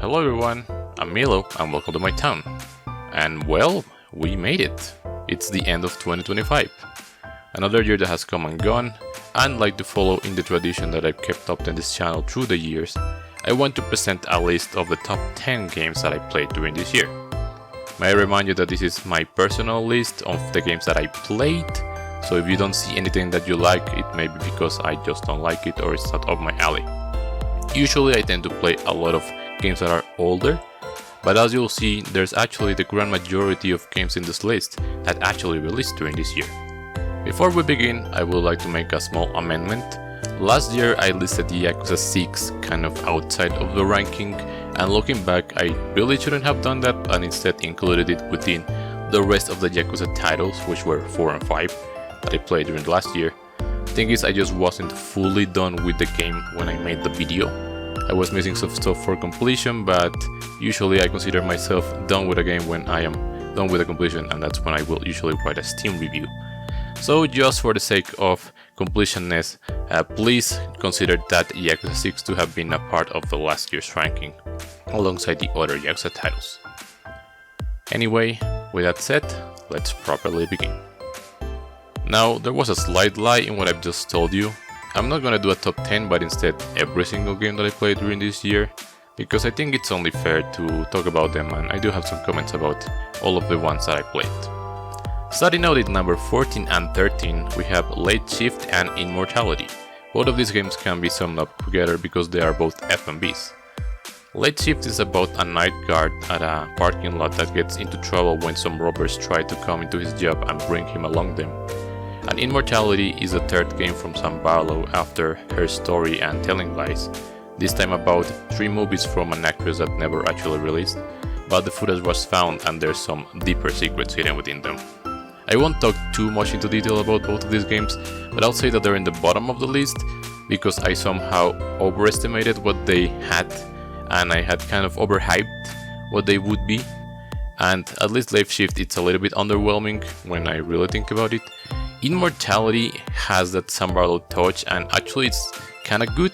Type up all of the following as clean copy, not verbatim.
Hello everyone, I'm Milo and welcome to my town. And well, we made it. It's the end of 2025. Another year that has come and gone, and like to follow in the tradition that I've kept up on this channel through the years, I want to present a list of the top 10 games that I played during this year. May I remind you that this is my personal list of the games that I played, so if you don't see anything that you like, it may be because I just don't like it or it's not up my alley. Usually I tend to play a lot of games that are older, but as you'll see, there's actually the grand majority of games in this list that actually released during this year. Before we begin, I would like to make a small amendment. Last year I listed the Yakuza 6 kind of outside of the ranking, and looking back I really shouldn't have done that and instead included it within the rest of the Yakuza titles, which were 4 and 5 that I played during last year. Thing is, I just wasn't fully done with the game when I made the video. I was missing some stuff for completion, but usually I consider myself done with a game when I am done with the completion, and that's when I will usually write a Steam review. So just for the sake of completionness, please consider that Yakuza 6 to have been a part of the last year's ranking, alongside the other Yakuza titles. Anyway, with that said, let's properly begin. Now, there was a slight lie in what I've just told you. I'm not gonna do a top 10, but instead every single game that I played during this year, because I think it's only fair to talk about them, and I do have some comments about all of the ones that I played. Starting out at number 14 and 13, we have Late Shift and Immortality. Both of these games can be summed up together because they are both FMVs. Late Shift is about a night guard at a parking lot that gets into trouble when some robbers try to come into his job and bring him along them. And Immortality is the third game from Sam Barlow after Her Story and Telling Lies, this time about 3 movies from an actress that never actually released, but the footage was found and there's some deeper secrets hidden within them. I won't talk too much into detail about both of these games, but I'll say that they're in the bottom of the list because I somehow overestimated what they had, and I had kind of overhyped what they would be. And at least Late Shift, it's a little bit underwhelming when I really think about it. Immortality has that Sam Barlow touch, and actually it's kinda good,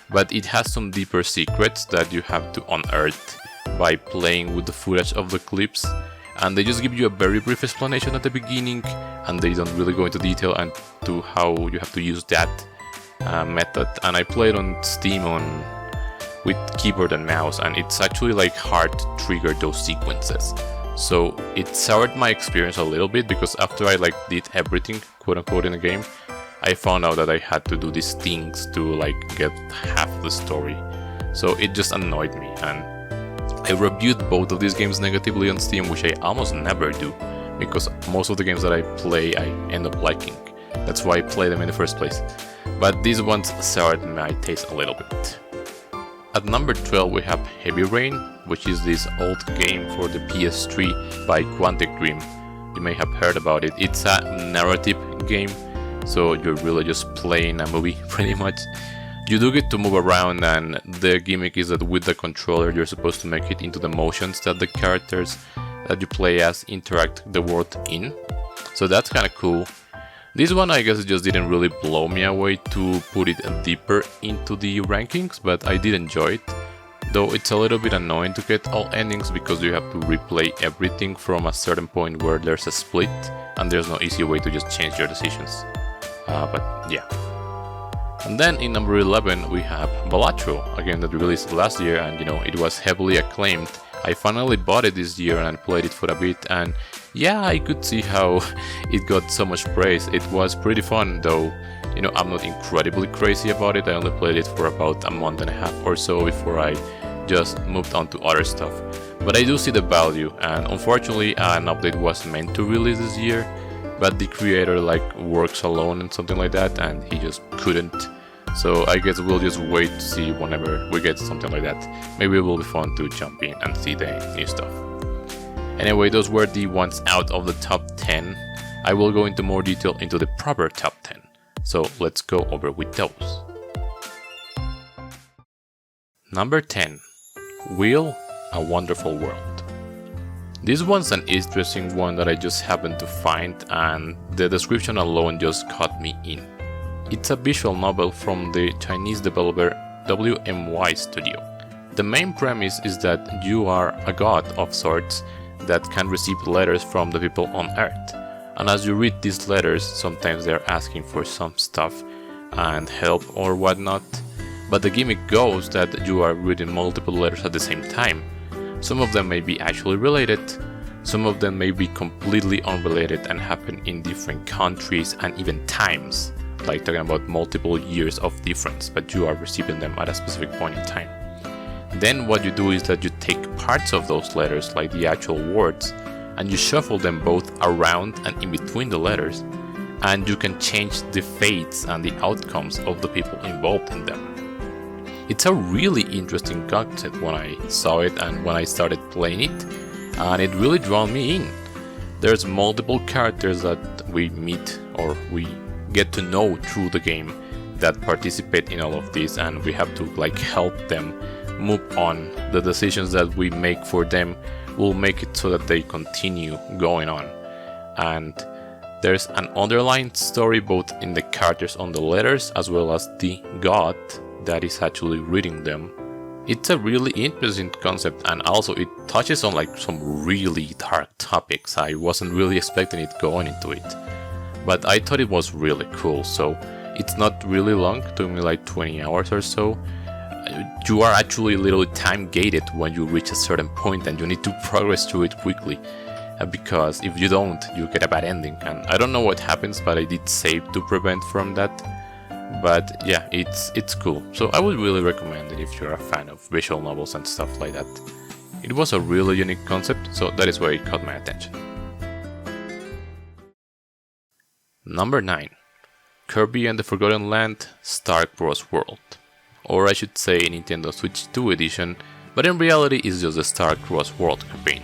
but it has some deeper secrets that you have to unearth by playing with the footage of the clips, and they just give you a very brief explanation at the beginning, and they don't really go into detail and to how you have to use that method. And I played on Steam with keyboard and mouse, and it's actually like hard to trigger those sequences. So it soured my experience a little bit because after I did everything quote unquote in the game, I found out that I had to do these things to get half the story. So it just annoyed me, and I reviewed both of these games negatively on Steam, which I almost never do because most of the games that I play I end up liking. That's why I play them in the first place. But these ones soured my taste a little bit. At number 12 we have Heavy Rain, which is this old game for the PS3 by Quantic Dream. You may have heard about it. It's a narrative game, so you're really just playing a movie pretty much. You do get to move around, and the gimmick is that with the controller you're supposed to make it into the motions that the characters that you play as interact the world in. So that's kinda cool. This one I guess just didn't really blow me away to put it deeper into the rankings, but I did enjoy it. Though it's a little bit annoying to get all endings because you have to replay everything from a certain point where there's a split and there's no easy way to just change your decisions. But yeah. And then in number 11 we have Balatro, a game that released last year, and it was heavily acclaimed. I finally bought it this year and played it for a bit, and yeah, I could see how it got so much praise. It was pretty fun, though I'm not incredibly crazy about it. I only played it for about a month and a half or so before I just moved on to other stuff. But I do see the value, and unfortunately an update was meant to release this year, but the creator works alone and something like that, and he just couldn't. So I guess we'll just wait to see whenever we get something like that. Maybe it will be fun to jump in and see the new stuff. Anyway, those were the ones out of the top 10. I will go into more detail into the proper top 10. So let's go over with those. Number 10. Wheel, A Wonderful World. This one's an interesting one that I just happened to find, and the description alone just caught me in. It's a visual novel from the Chinese developer WMY Studio. The main premise is that you are a god of sorts that can receive letters from the people on Earth. And as you read these letters, sometimes they're asking for some stuff and help or whatnot. But the gimmick goes that you are reading multiple letters at the same time. Some of them may be actually related, some of them may be completely unrelated and happen in different countries and even times, like talking about multiple years of difference, but you are receiving them at a specific point in time. Then what you do is that you take parts of those letters, like the actual words, and you shuffle them both around and in between the letters, and you can change the fates and the outcomes of the people involved in them. It's a really interesting concept when I saw it and when I started playing it, and it really drew me in. There's multiple characters that we meet or we get to know through the game that participate in all of this, and we have to help them move on. The decisions that we make for them will make it so that they continue going on. And there's an underlying story both in the characters on the letters as well as the god that is actually reading them. It's a really interesting concept, and also it touches on some really dark topics. I wasn't really expecting it going into it, but I thought it was really cool. So it's not really long, it took me 20 hours or so. You are actually literally time gated when you reach a certain point, and you need to progress through it quickly, because if you don't, you get a bad ending. And I don't know what happens, but I did save to prevent from that. But yeah, it's cool. So I would really recommend it if you're a fan of visual novels and stuff like that. It was a really unique concept, so that is why it caught my attention. Number 9. Kirby and the Forgotten Land Star-Crossed World. Or I should say Nintendo Switch 2 edition, but in reality it's just the Star-Crossed World campaign.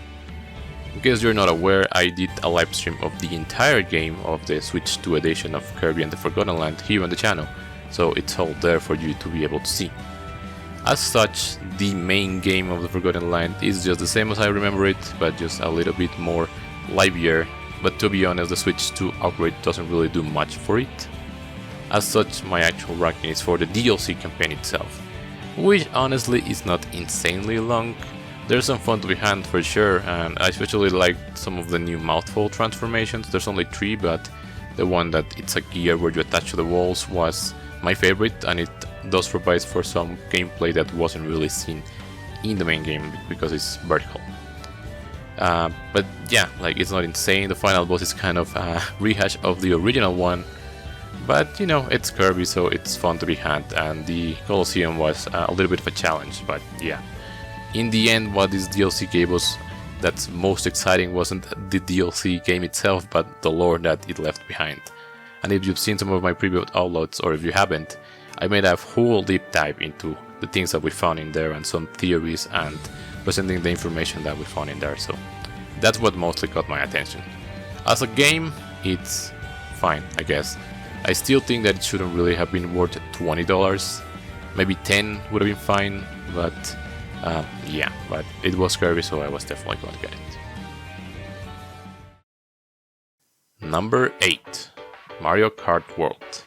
In case you're not aware, I did a live stream of the entire game of the Switch 2 edition of Kirby and the Forgotten Land here on the channel, so it's all there for you to be able to see. As such, the main game of the Forgotten Land is just the same as I remember it, but just a little bit more livelier. But to be honest, the Switch 2 upgrade doesn't really do much for it. As such, my actual ranking is for the DLC campaign itself, which honestly is not insanely long. There's some fun to be had for sure, and I especially liked some of the new mouthful transformations. There's only 3, but the one that it's a gear where you attach to the walls was my favorite, and it does provide for some gameplay that wasn't really seen in the main game because it's vertical. But yeah, it's not insane. The final boss is kind of a rehash of the original one, but it's Kirby, so it's fun to be had, and the Colosseum was a little bit of a challenge, but yeah. In the end, what this DLC gave us that's most exciting wasn't the DLC game itself, but the lore that it left behind. And if you've seen some of my previous uploads, or if you haven't, I made a whole deep dive into the things that we found in there and some theories and presenting the information that we found in there, so that's what mostly caught my attention. As a game, it's fine, I guess. I still think that it shouldn't really have been worth $20, maybe 10 would have been fine, but yeah, but it was Kirby, so I was definitely going to get it. Number 8. Mario Kart World.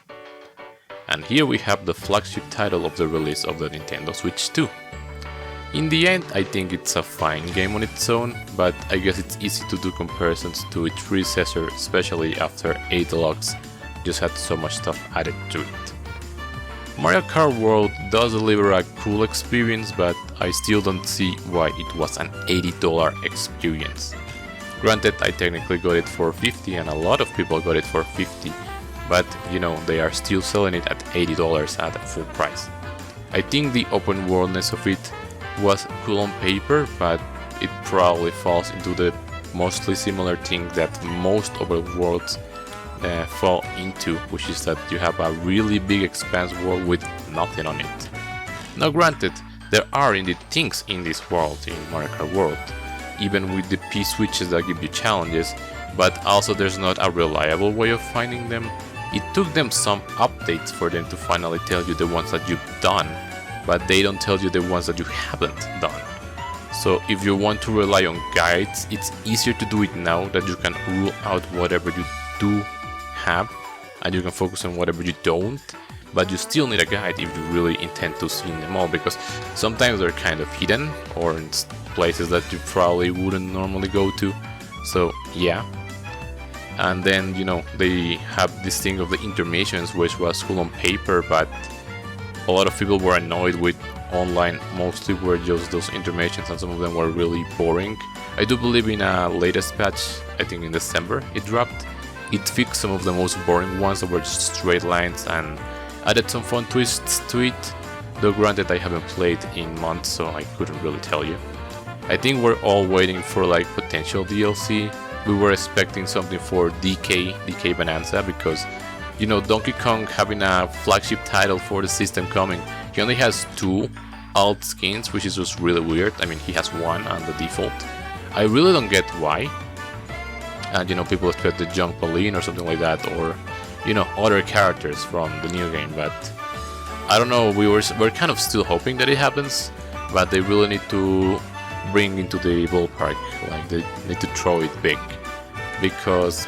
And here we have the flagship title of the release of the Nintendo Switch 2. In the end, I think it's a fine game on its own, but I guess it's easy to do comparisons to its predecessor, especially after 8 Deluxe just had so much stuff added to it. Mario Kart World does deliver a cool experience, but I still don't see why it was an $80 experience. Granted, I technically got it for $50 and a lot of people got it for $50, but they are still selling it at $80 at full price. I think the open worldness of it was cool on paper, but it probably falls into the mostly similar thing that most open worlds fall into, which is that you have a really big expanse world with nothing on it. Now granted, there are indeed things in this world, in Mario Kart World, even with the P-switches that give you challenges, but also there's not a reliable way of finding them. It took them some updates for them to finally tell you the ones that you've done, but they don't tell you the ones that you haven't done. So if you want to rely on guides, it's easier to do it now that you can rule out whatever you do have, and you can focus on whatever you don't, but you still need a guide if you really intend to see them all, because sometimes they're kind of hidden or in places that you probably wouldn't normally go to. So yeah. And then, you know, they have this thing of the intermissions, which was cool on paper, but a lot of people were annoyed with online. Mostly were just those intermissions, and some of them were really boring. I do believe in a latest patch, I think in December it dropped, it fixed some of the most boring ones that were just straight lines and added some fun twists to it, though granted I haven't played in months, so I couldn't really tell you. I think we're all waiting for like potential DLC. We were expecting something for DK Bonanza, because, you know, Donkey Kong having a flagship title for the system coming, he only has 2 alt skins, which is just really weird. I mean, he has 1 on the default. I really don't get why. And, you know, people expect the Junk Pauline or something like that, or, you know, other characters from the new game, but I don't know, we're kind of still hoping that it happens, but they really need to bring into the ballpark, like they need to throw it big, because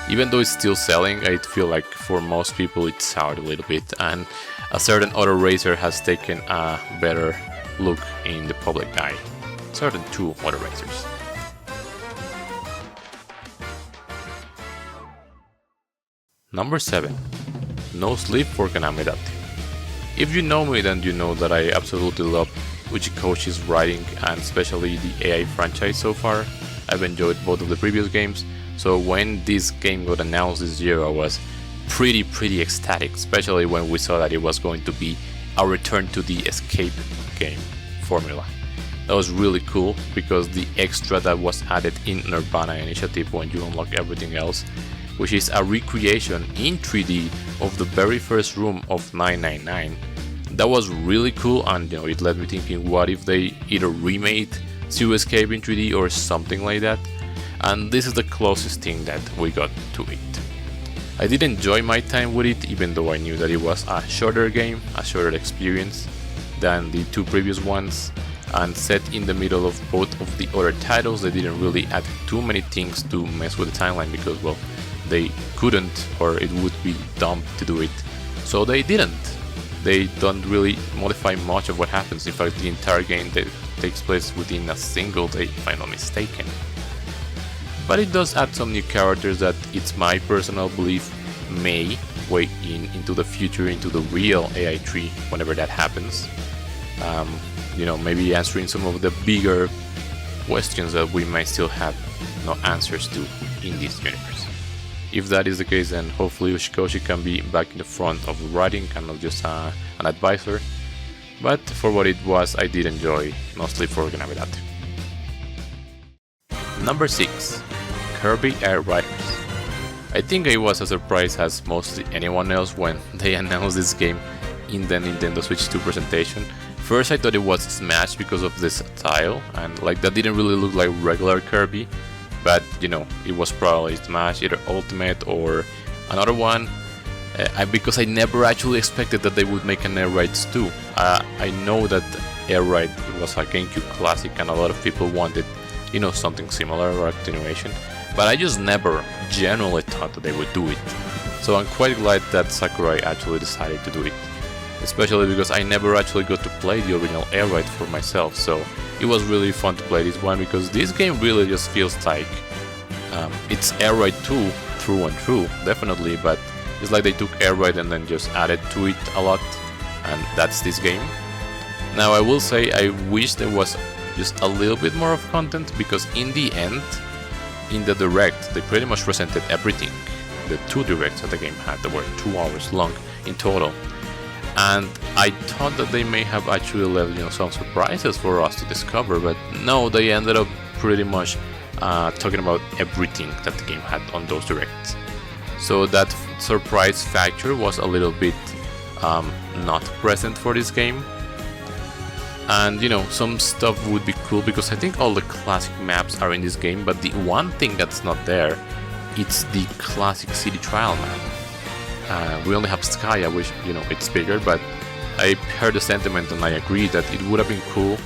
even though it's still selling, I feel like for most people it's out a little bit, and a certain auto racer has taken a better look in the public eye. Certain 2 auto racers. Number 7. No sleep for Konami Date. If you know me, then you know that I absolutely love Uchikoshi's writing, and especially the AI franchise so far. I've enjoyed both of the previous games, so when this game got announced this year, I was pretty ecstatic, especially when we saw that it was going to be a return to the escape game formula. That was really cool, because the extra that was added in Nirvana Initiative when you unlock everything else, which is a recreation in 3D of the very first room of 999. That was really cool, and, you know, it led me thinking, what if they either remade Zero Escape in 3D or something like that? And this is the closest thing that we got to it. I did enjoy my time with it, even though I knew that it was a shorter game, a shorter experience than the 2 previous ones, and set in the middle of both of the other titles. They didn't really add too many things to mess with the timeline, because, well, they couldn't, or it would be dumb to do it, so they didn't. They don't really modify much of what happens. In fact, the entire game takes place within a single day, if I'm not mistaken. But it does add some new characters that, it's my personal belief, may weigh into the future, into the real AI tree whenever that happens. You know, maybe answering some of the bigger questions that we might still have no answers to in this universe. If that is the case, then hopefully Uchikoshi can be back in the front of the writing and not just an advisor. But for what it was, I did enjoy No Sleep for Konami Date. Number 6. Kirby Air Riders. I think I was as surprised as mostly anyone else when they announced this game in the Nintendo Switch 2 presentation. First I thought it was Smash because of this style, and like that didn't really look like regular Kirby. But, you know, it was probably Smash, either Ultimate or another one, because I never actually expected that they would make an Air Rides 2. I know that Air Ride was a GameCube classic and a lot of people wanted, you know, something similar or a continuation, but I just never genuinely thought that they would do it. So I'm quite glad that Sakurai actually decided to do it, especially because I never actually got to play the original Air Ride for myself, so it was really fun to play this one, because this game really just feels like it's Air Ride 2 through and through, definitely, but it's like they took Air Ride and then just added to it a lot, and that's this game. Now I will say I wish there was just a little bit more of content, because in the end, in the Direct, they pretty much presented everything. The 2 Directs that the game had, that were 2 hours long in total. And I thought that they may have actually left, you know, some surprises for us to discover, but no, they ended up pretty much talking about everything that the game had on those Directs. So that surprise factor was a little bit not present for this game. And, you know, some stuff would be cool, because I think all the classic maps are in this game, but the one thing that's not there, it's the classic city trial map. We only have Skya, which, you know, it's bigger, but I heard the sentiment and I agree that it would have been cool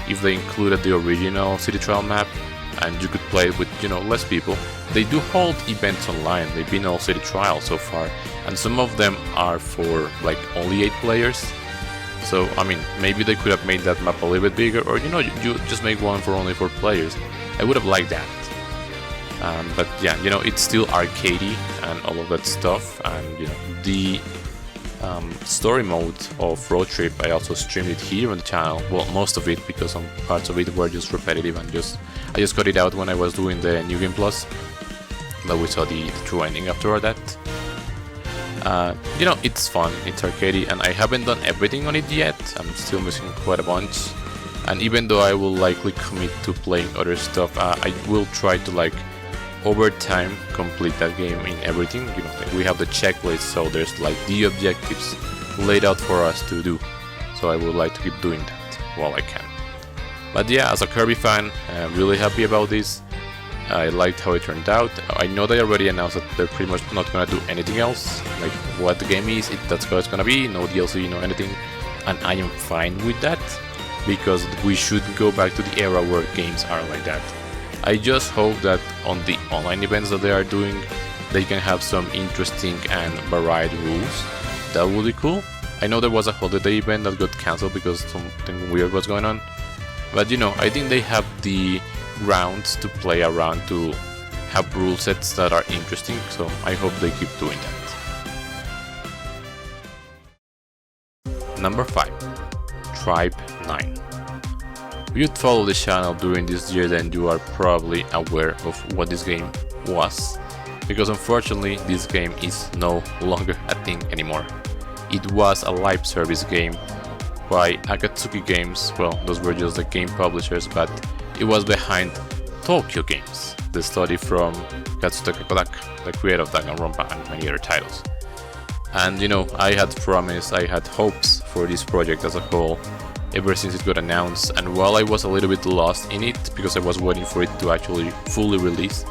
if they included the original city trial map and you could play it with, less people. They do hold events online. They've been all city trials so far, and some of them are for like only 8 players. So I mean, maybe they could have made that map a little bit bigger, or you just make one for only 4 players. I would have liked that. But yeah, it's still arcadey and all of that stuff, and the story mode of Road Trip, I also streamed it here on the channel. Well, most of it, because some parts of it were just repetitive, and I just got it out when I was doing the New Game Plus, but we saw the true ending after that. It's fun, it's arcadey, and I haven't done everything on it yet. I'm still missing quite a bunch, and even though I will likely commit to playing other stuff, I will try to over time complete that game in everything. We have the checklist, so there's the objectives laid out for us to do, so I would like to keep doing that while I can. But yeah, as a Kirby fan, I'm really happy about this. I liked how it turned out. I know they already announced that they're pretty much not gonna do anything else, like what the game is, that's how it's gonna be, no DLC, no anything, and I am fine with that, because we should go back to the era where games are like that. I just hope that on the online events that they are doing, they can have some interesting and varied rules. That would be cool. I know there was a holiday event that got cancelled because something weird was going on, but I think they have the rounds to play around to have rule sets that are interesting, so I hope they keep doing that. Number 5. Tribe 9. If you'd follow the channel during this year, then you are probably aware of what this game was, because unfortunately this game is no longer a thing anymore. It was a live service game by Akatsuki Games. Well, those were just the game publishers, but it was behind Tokyo Games, the study from Katsutaka Kodaka, the creator of Danganronpa and many other titles. And I had hopes for this project as a whole ever since it got announced, and while I was a little bit lost in it because I was waiting for it to actually fully release,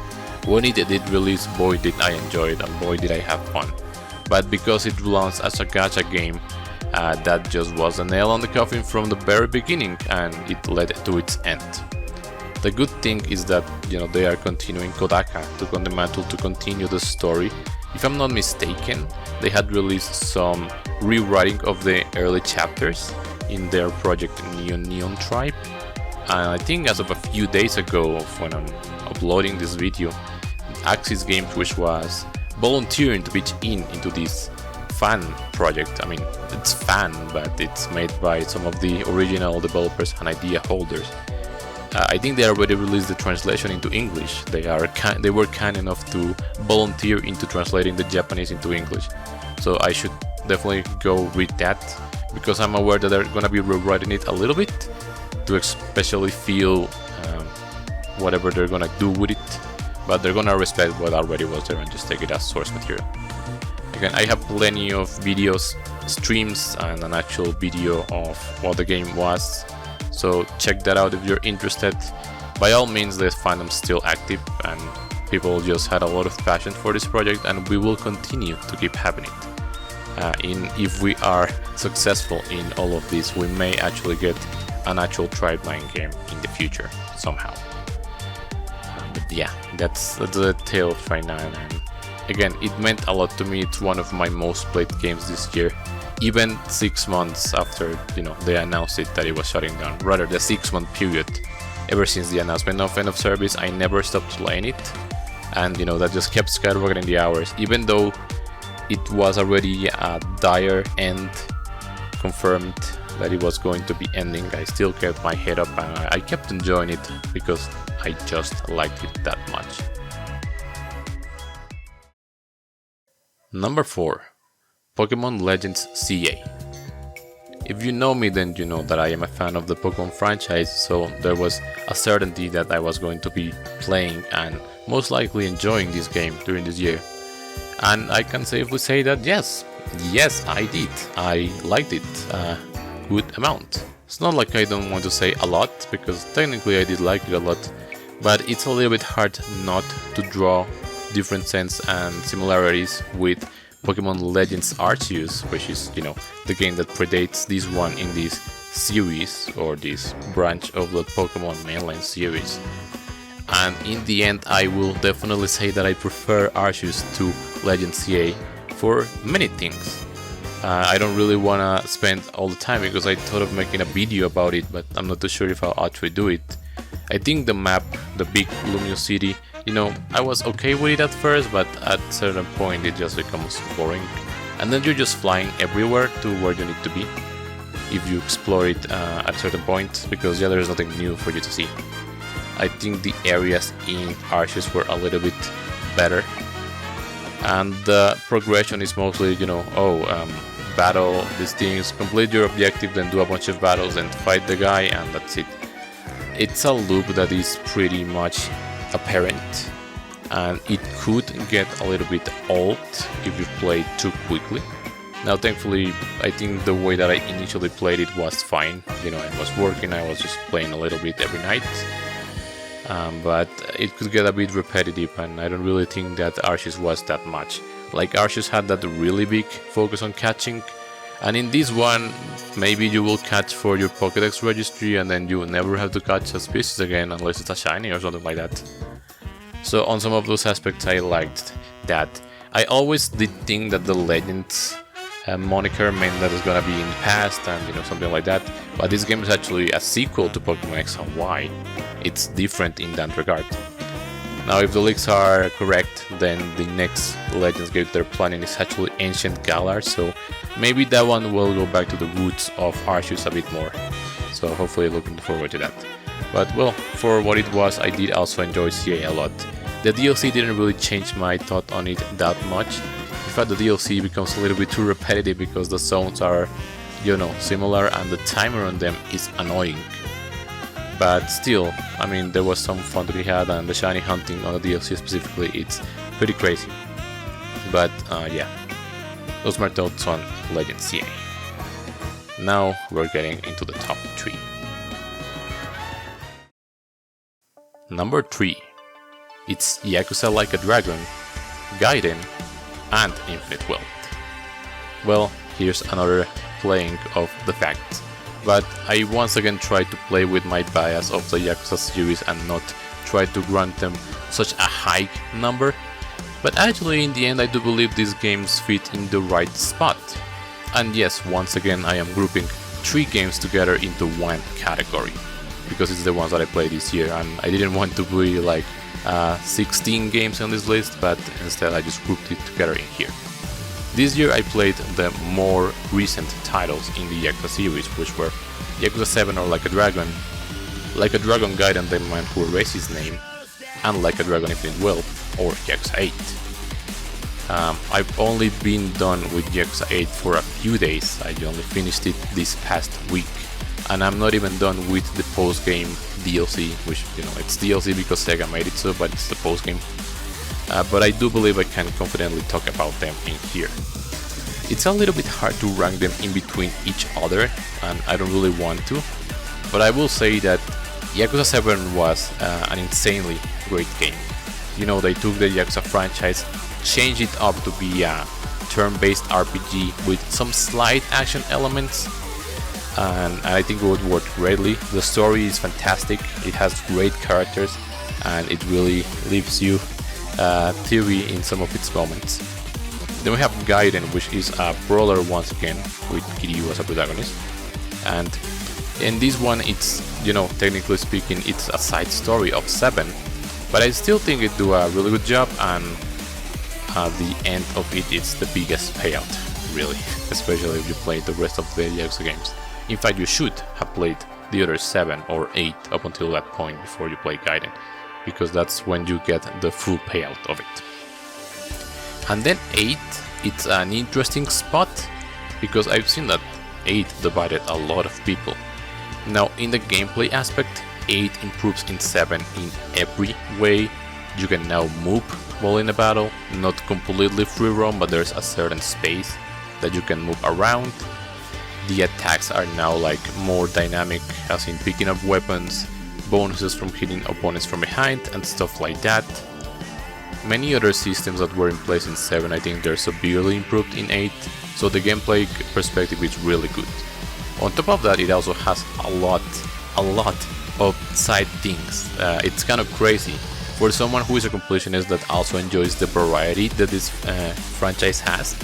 when it did release, boy did I enjoy it and boy did I have fun. But because it launched as a gacha game, that just was a nail on the coffin from the very beginning, and it led to its end. The good thing is that they are continuing. Kodaka took on the mantle to continue the story. If I'm not mistaken, they had released some rewriting of the early chapters in their project Neon Tribe, and I think as of a few days ago, when I'm uploading this video, Axis Games, which was volunteering to pitch into this fan project. I mean, it's fan, but it's made by some of the original developers and idea holders. I think they already released the translation into English. They were kind enough to volunteer into translating the Japanese into English, so I should definitely go read that, because I'm aware that they're gonna be rewriting it a little bit to especially feel whatever they're gonna do with it, but they're gonna respect what already was there and just take it as source material. Again, I have plenty of videos, streams, and an actual video of what the game was, so check that out if you're interested. By all means, the fandom's still active and people just had a lot of passion for this project, and we will continue to keep having it. If we are successful in all of this, we may actually get an actual Tribe 9 game in the future somehow. But yeah, that's the tale of Tribe 9, and again, it meant a lot to me. It's one of my most played games this year, even 6 months after they announced that it was shutting down. Rather, the 6-month period ever since the announcement of end of service, I never stopped playing it, and that just kept skyrocketing the hours, even though it was already a dire end, confirmed that it was going to be ending. I still kept my head up and I kept enjoying it because I just liked it that much. Number 4. Pokemon Legends CA. If you know me, then you know that I am a fan of the Pokemon franchise, so there was a certainty that I was going to be playing and most likely enjoying this game during this year. And I can safely say that yes, I did. I liked it a good amount. It's not like I don't want to say a lot, because technically I did like it a lot, but it's a little bit hard not to draw different sense and similarities with Pokemon Legends Arceus, which is, the game that predates this one in this series, or this branch of the Pokemon mainline series. And in the end, I will definitely say that I prefer Arceus to Legend CA for many things. I don't really want to spend all the time because I thought of making a video about it, but I'm not too sure if I'll actually do it. I think the map, the big Luminous City, you know, I was okay with it at first, but at a certain point it just becomes boring. And then you're just flying everywhere to where you need to be if you explore it at a certain point, because yeah, there's nothing new for you to see. I think the areas in Arceus were a little bit better, and the progression is mostly, you know, battle these things, complete your objective, then do a bunch of battles and fight the guy, and that's it. It's a loop that is pretty much apparent, and it could get a little bit old if you play too quickly. Now thankfully, I think the way that I initially played it was fine. You know, I was working, I was just playing a little bit every night. But it could get a bit repetitive, and I don't really think that Arceus was that much. Like, Arceus had that really big focus on catching, and in this one, maybe you will catch for your Pokédex registry and then you will never have to catch a species again unless it's a shiny or something like that. So on some of those aspects I liked that. I always did think that the Legends moniker meant that it's gonna be in the past and, you know, something like that, but this game is actually a sequel to Pokemon X and Y. It's different in that regard. Now, if the leaks are correct, then the next Legends game they're planning is actually Ancient Galar, so maybe that one will go back to the roots of Arceus a bit more. So hopefully looking forward to that. But well, for what it was, I did also enjoy CA a lot. The DLC didn't really change my thought on it that much. In fact, the DLC becomes a little bit too repetitive because the zones are, you know, similar and the timer on them is annoying. But still, I mean, there was some fun to be had, and the shiny hunting on the DLC specifically, it's pretty crazy. But yeah, those are my thoughts on Legend CA. Now we're getting into the top 3. Number 3. It's Yakuza Like a Dragon, Gaiden, and Infinite Wealth. Well, here's another playing of the facts. But I once again tried to play with my bias of the Yakuza series and not try to grant them such a high number. But actually, in the end, I do believe these games fit in the right spot. And yes, once again, I am grouping 3 games together into one category, because it's the ones that I played this year, and I didn't want to be like 16 games on this list, but instead I just grouped it together in here. This year I played the more recent titles in the Yakuza series, which were Yakuza 7 or Like a Dragon Gaiden the Man Who Erased His Name, and Like a Dragon Infinite Wealth, or Yakuza 8. I've only been done with Yakuza 8 for a few days. I only finished it this past week, and I'm not even done with the post-game DLC, which, you know, it's DLC because Sega made it so, but it's the post-game. But I do believe I can confidently talk about them in here. It's a little bit hard to rank them in between each other, and I don't really want to, but I will say that Yakuza 7 was an insanely great game. You know, they took the Yakuza franchise, changed it up to be a turn-based RPG with some slight action elements, and I think it would work greatly. The story is fantastic, it has great characters, and it really leaves you theory in some of its moments. Then we have Gaiden, which is a brawler once again, with Kiryu as a protagonist. And in this one, it's, you know, technically speaking, it's a side story of 7, but I still think it do a really good job, and the end of it is the biggest payout, really, especially if you play the rest of the Yakuza games. In fact, you should have played the other 7 or 8 up until that point before you play Gaiden, because that's when you get the full payout of it. And then 8, it's an interesting spot, because I've seen that 8 divided a lot of people. Now, in the gameplay aspect, 8 improves in 7 in every way. You can now move while in a battle, not completely free roam, but there's a certain space that you can move around. The attacks are now like more dynamic, as in picking up weapons, bonuses from hitting opponents from behind, and stuff like that. Many other systems that were in place in 7, I think they're severely improved in 8, so the gameplay perspective is really good. On top of that, it also has a lot of side things. It's kind of crazy for someone who is a completionist that also enjoys the variety that this franchise has.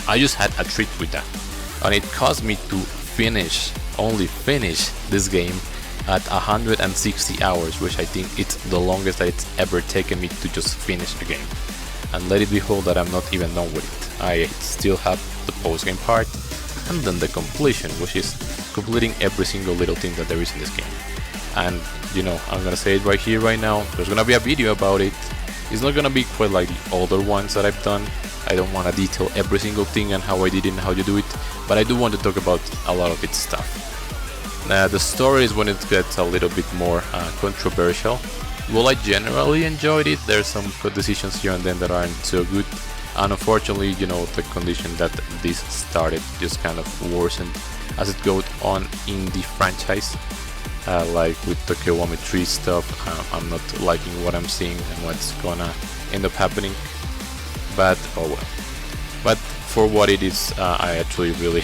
I just had a treat with that, and it caused me to only finish this game at 160 hours, which I think it's the longest that it's ever taken me to just finish the game. And let it be told that I'm not even done with it. I still have the post-game part, and then the completion, which is completing every single little thing that there is in this game. And you know, I'm gonna say it right here, right now, there's gonna be a video about it. It's not gonna be quite like the other ones that I've done. I don't want to detail every single thing and how I did it and how you do it, but I do want to talk about a lot of its stuff. The story is when it gets a little bit more controversial. Well, I generally enjoyed it. There's some good decisions here and then that aren't so good, and unfortunately, you know, the condition that this started just kind of worsened as it goes on in the franchise. Like with the Kiwami 3 stuff, I'm not liking what I'm seeing and what's gonna end up happening, but oh well. But for what it is, I actually really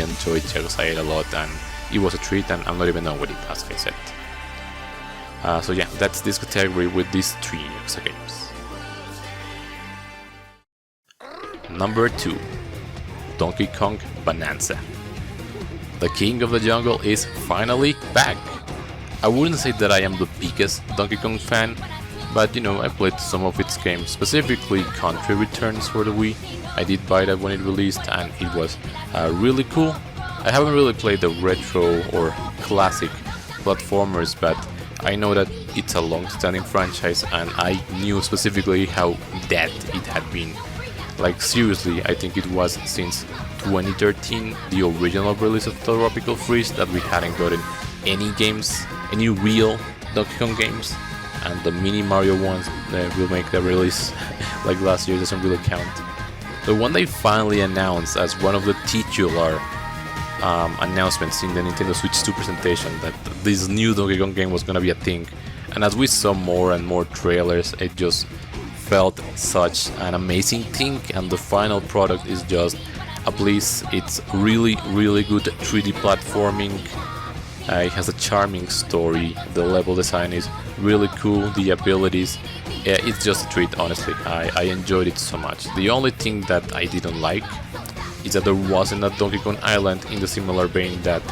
enjoyed Jaguar a lot, and it was a treat, and I'm not even done with it, as I said. So yeah, that's this category with these 3 Yakuza games. Number 2, Donkey Kong Bonanza. The King of the Jungle is finally back. I wouldn't say that I am the biggest Donkey Kong fan, but you know, I played some of its games, specifically Country Returns for the Wii. I did buy that when it released, and it was really cool. I haven't really played the retro or classic platformers, but I know that it's a long-standing franchise, and I knew specifically how dead it had been. Like seriously, I think it was since 2013, the original release of Tropical Freeze, that we hadn't gotten any games, any real Donkey Kong games, and the mini Mario ones that will make the release like last year doesn't really count. The one they finally announced as one of the titular announcements in the Nintendo Switch 2 presentation, that this new Donkey Kong game was gonna be a thing, and as we saw more and more trailers, it just felt such an amazing thing, and the final product is just a bliss. It's really good 3D platforming. It has a charming story, the level design is really cool, the abilities, it's just a treat, honestly. I enjoyed it so much. The only thing that I didn't like is that there wasn't a Donkey Kong Island in the similar vein that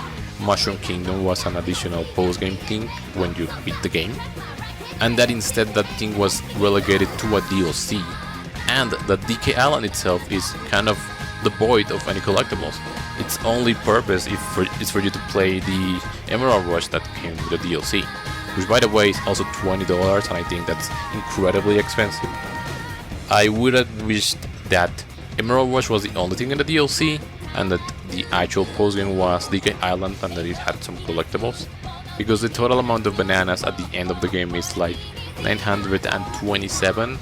Mushroom Kingdom was an additional post-game thing when you beat the game, and that instead that thing was relegated to a DLC, and that DK Island itself is kind of devoid of any collectibles. Its only purpose is for you to play the Emerald Rush that came with the DLC, which by the way is also $20, and I think that's incredibly expensive. I would have wished that Emerald Rush was the only thing in the DLC, and that the actual post-game was DK Island and that it had some collectibles, because the total amount of bananas at the end of the game is like 927,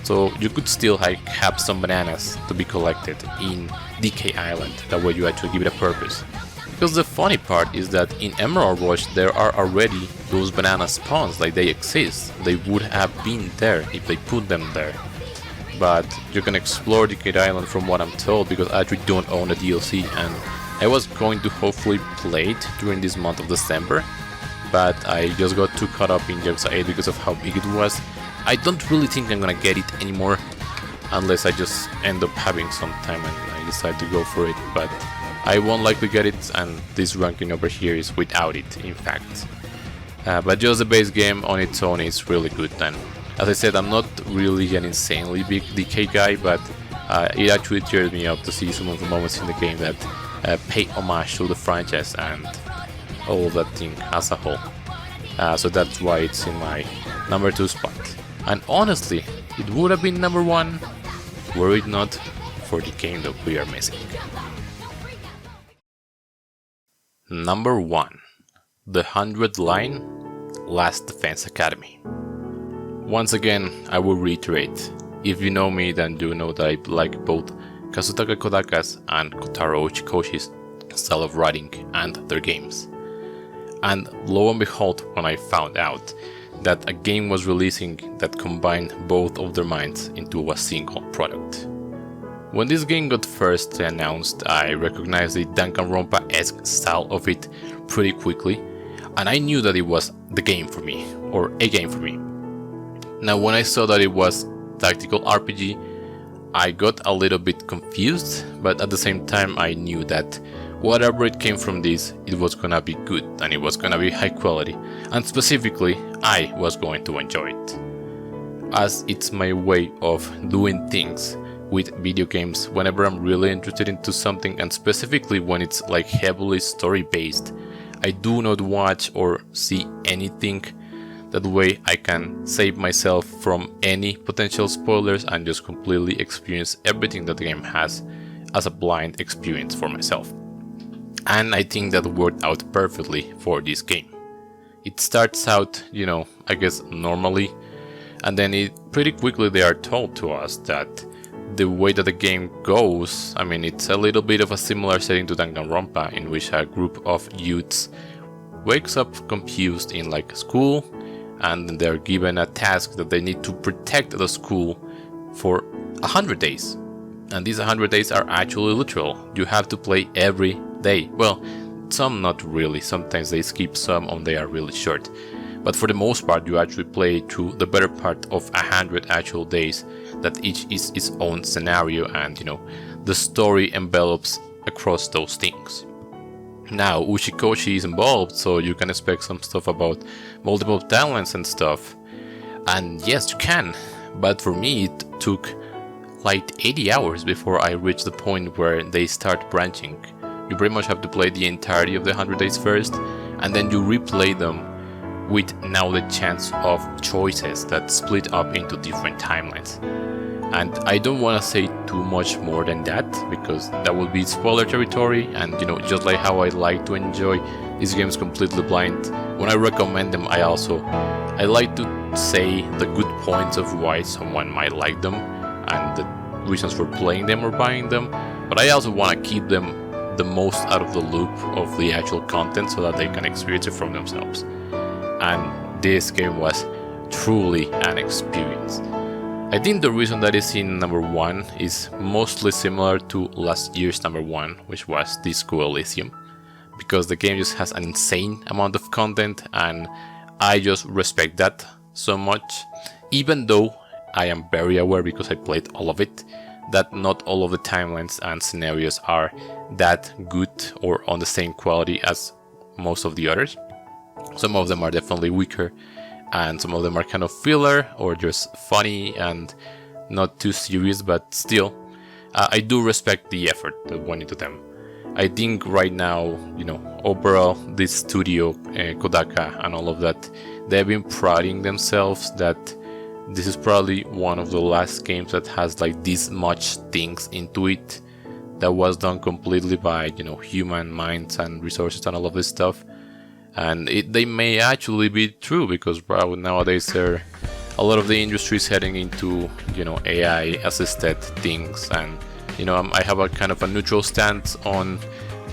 so you could still have some bananas to be collected in DK Island. That way you actually give it a purpose. Because the funny part is that in Emerald Rush there are already those banana spawns, like they exist. They would have been there if they put them there. But you can explore DK Island from what I'm told, because I actually don't own the DLC, and I was going to hopefully play it during this month of December, but I just got too caught up in Yakuza 8 because of how big it was. I don't really think I'm gonna get it anymore, unless I just end up having some time and I decide to go for it, but I won't likely get it, and this ranking over here is without it, in fact. But just the base game on its own is really good, and as I said, I'm not really an insanely big DK guy, but it actually cheered me up to see some of the moments in the game that pay homage to the franchise and all of that thing as a whole. So that's why it's in my number 2 spot. And honestly, it would have been number 1 were it not for the game that we are missing. Number 1. The 100 Line Last Defense Academy. Once again, I will reiterate, if you know me, then you know that I like both Kazutaka Kodaka's and Kotaro Uchikoshi's style of writing and their games. And lo and behold, when I found out that a game was releasing that combined both of their minds into a single product. When this game got first announced, I recognized the Danganronpa-esque style of it pretty quickly, and I knew that it was the game for me, or a game for me. Now when I saw that it was tactical RPG, I got a little bit confused, but at the same time I knew that whatever it came from this, it was gonna be good and it was gonna be high quality, and specifically I was going to enjoy it, as it's my way of doing things with video games whenever I'm really interested into something, and specifically when it's like heavily story based. I do not watch or see anything. That way I can save myself from any potential spoilers and just completely experience everything that the game has as a blind experience for myself. And I think that worked out perfectly for this game. It starts out, I guess normally, and then pretty quickly they are told to us that the way that the game goes, it's a little bit of a similar setting to Danganronpa, in which a group of youths wakes up confused in like school, and they're given a task that they need to protect the school for 100 days. And these 100 days are actually literal. You have to play every day. Well, some not really. Sometimes they skip some and they are really short. But for the most part, you actually play through the better part of 100 actual days, that each is its own scenario, and the story envelops across those things. Now, Ushikoshi is involved, so you can expect some stuff about multiple talents and stuff. And yes, you can, but for me it took like 80 hours before I reached the point where they start branching. You pretty much have to play the entirety of the 100 days first, and then you replay them with now the chance of choices that split up into different timelines. And I don't want to say too much more than that, because that will be spoiler territory, and just like how I like to enjoy these games completely blind, when I recommend them I like to say the good points of why someone might like them and the reasons for playing them or buying them, but I also want to keep them the most out of the loop of the actual content so that they can experience it from themselves. And this game was truly an experience. I think the reason that is in number 1 is mostly similar to last year's number 1, which was Disco Elysium, because the game just has an insane amount of content, and I just respect that so much, even though I am very aware, because I played all of it, that not all of the timelines and scenarios are that good or on the same quality as most of the others. Some of them are definitely weaker, and some of them are kind of filler or just funny and not too serious, but still, I do respect the effort that went into them. I think right now, overall, this studio, Kodaka and all of that, they've been priding themselves that this is probably one of the last games that has like this much things into it, that was done completely by, human minds and resources and all of this stuff. And they may actually be true, because nowadays a lot of the industry is heading into AI assisted things, and I have a kind of a neutral stance on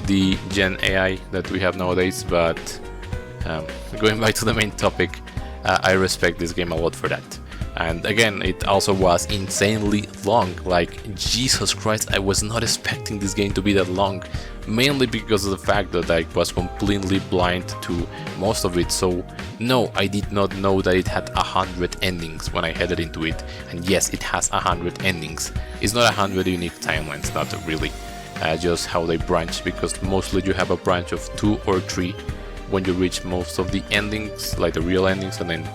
the Gen AI that we have nowadays, but going back to the main topic, I respect this game a lot for that. And again, it also was insanely long. Like, Jesus Christ, I was not expecting this game to be that long, mainly because of the fact that I was completely blind to most of it. So no, I did not know that it had 100 endings when I headed into it. And yes, it has 100 endings. It's not 100 unique timelines, not really, just how they branch, because mostly you have a branch of 2 or 3 when you reach most of the endings, like the real endings, and then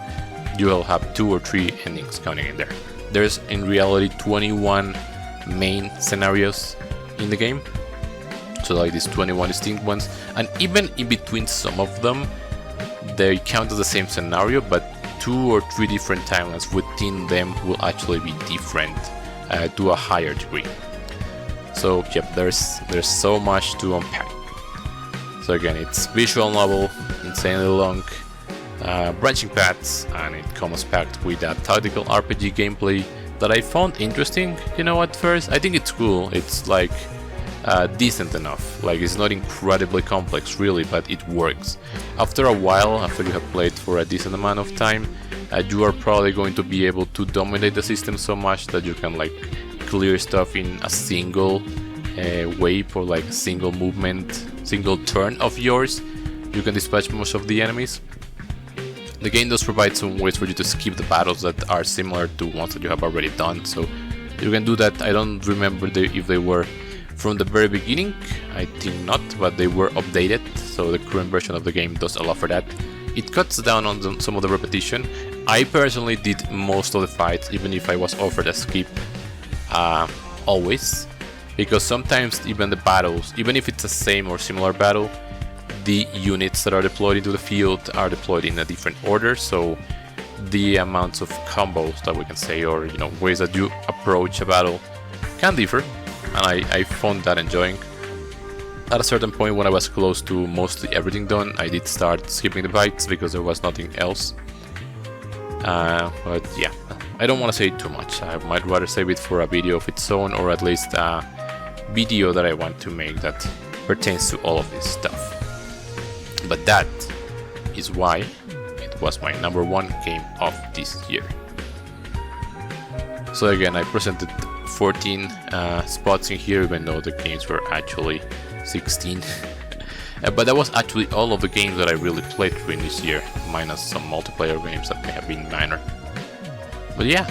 you will have 2 or 3 endings counting in there. There's in reality 21 main scenarios in the game, so like these 21 distinct ones, and even in between some of them they count as the same scenario, but 2 or 3 different timelines within them will actually be different to a higher degree. So yep, there's so much to unpack. So again, it's visual novel, insanely long, branching paths, and it comes packed with a tactical RPG gameplay that I found interesting. At first I think it's cool. It's like decent enough. Like, it's not incredibly complex really, but it works. After a while, after you have played for a decent amount of time, you are probably going to be able to dominate the system so much that you can like clear stuff in a single wave or like a single movement, single turn of yours, you can dispatch most of the enemies. The game does provide some ways for you to skip the battles that are similar to ones that you have already done, so you can do that. I don't remember if they were from the very beginning, I think not, but they were updated, so the current version of the game does allow for that. It cuts down on some of the repetition. I personally did most of the fights, even if I was offered a skip always, because sometimes even the battles, even if it's the same or similar battle, the units that are deployed into the field are deployed in a different order, so the amounts of combos that we can say, or ways that you approach a battle can differ, and I found that enjoying. At a certain point, when I was close to mostly everything done, I did start skipping the fights because there was nothing else. But yeah, I don't want to say too much. I might rather save it for a video of its own, or at least a video that I want to make that pertains to all of this stuff. But that is why it was my #1 game of this year. So again, I presented 14 spots in here, even though the games were actually 16. But that was actually all of the games that I really played during this year, minus some multiplayer games that may have been minor. But yeah,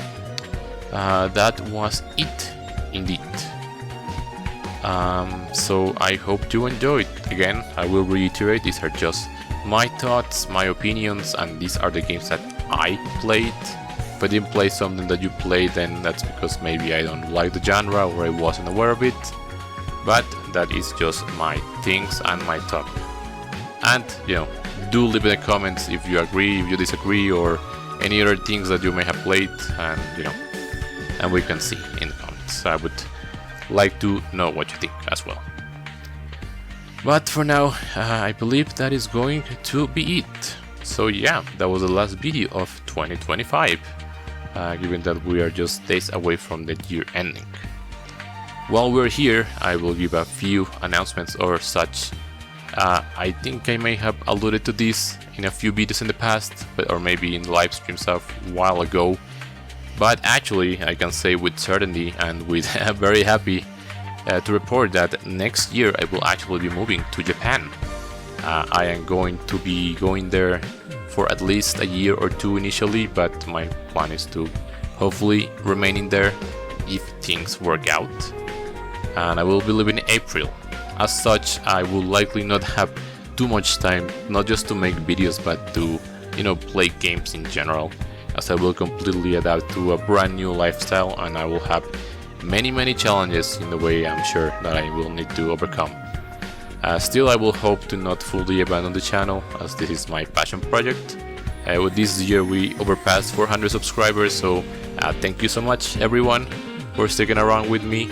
that was it indeed. So I hope you enjoyed. Again, I will reiterate, these are just my thoughts, my opinions, and these are the games that I played. If I didn't play something that you played, then that's because maybe I don't like the genre or I wasn't aware of it. But that is just my things and my thought. And do leave in the comments if you agree, if you disagree, or any other things that you may have played, and and we can see in the comments. I would like to know what you think as well. But for now, I believe that is going to be it. So yeah, that was the last video of 2025, given that we are just days away from the year ending. While we're here, I will give a few announcements or such. I think I may have alluded to this in a few videos in the past, or maybe in live streams a while ago. But actually, I can say with certainty and with very happy to report that next year I will actually be moving to Japan. I am going to be going there for at least a year or two initially, but my plan is to hopefully remain in there if things work out. And I will be leaving in April. As such, I will likely not have too much time, not just to make videos, but to play games in general, as I will completely adapt to a brand new lifestyle, and I will have many challenges in the way, I'm sure, that I will need to overcome. Still, I will hope to not fully abandon the channel, as this is my passion project. With this year we overpassed 400 subscribers, so thank you so much everyone for sticking around with me,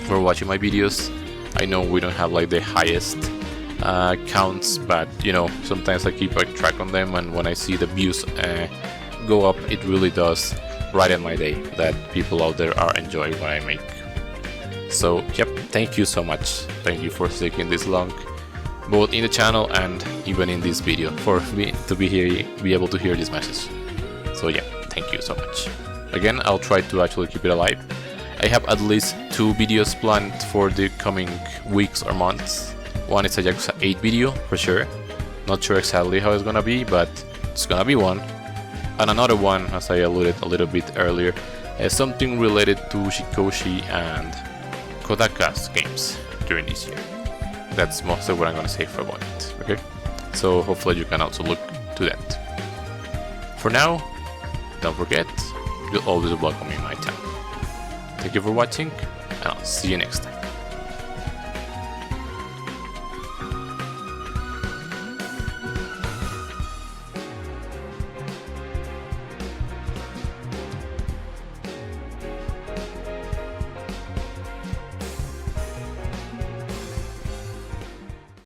for watching my videos. I know we don't have like the highest counts, but sometimes I keep a track on them, and when I see the views go up, it really does brighten my day that people out there are enjoying what I make. So yep, thank you so much. Thank you for sticking this long, both in the channel and even in this video, for me to be able to hear this message. So yeah, thank you so much. Again, I'll try to actually keep it alive. I have at least 2 videos planned for the coming weeks or months. One is a Yakuza 8 video for sure. Not sure exactly how it's gonna be, but it's gonna be one. And another one, as I alluded a little bit earlier, is something related to Shikoshi and Kodaka's games during this year. That's mostly what I'm gonna say for a moment, okay? So hopefully you can also look to that. For now, don't forget, you'll always be welcome in my town. Thank you for watching, and I'll see you next time.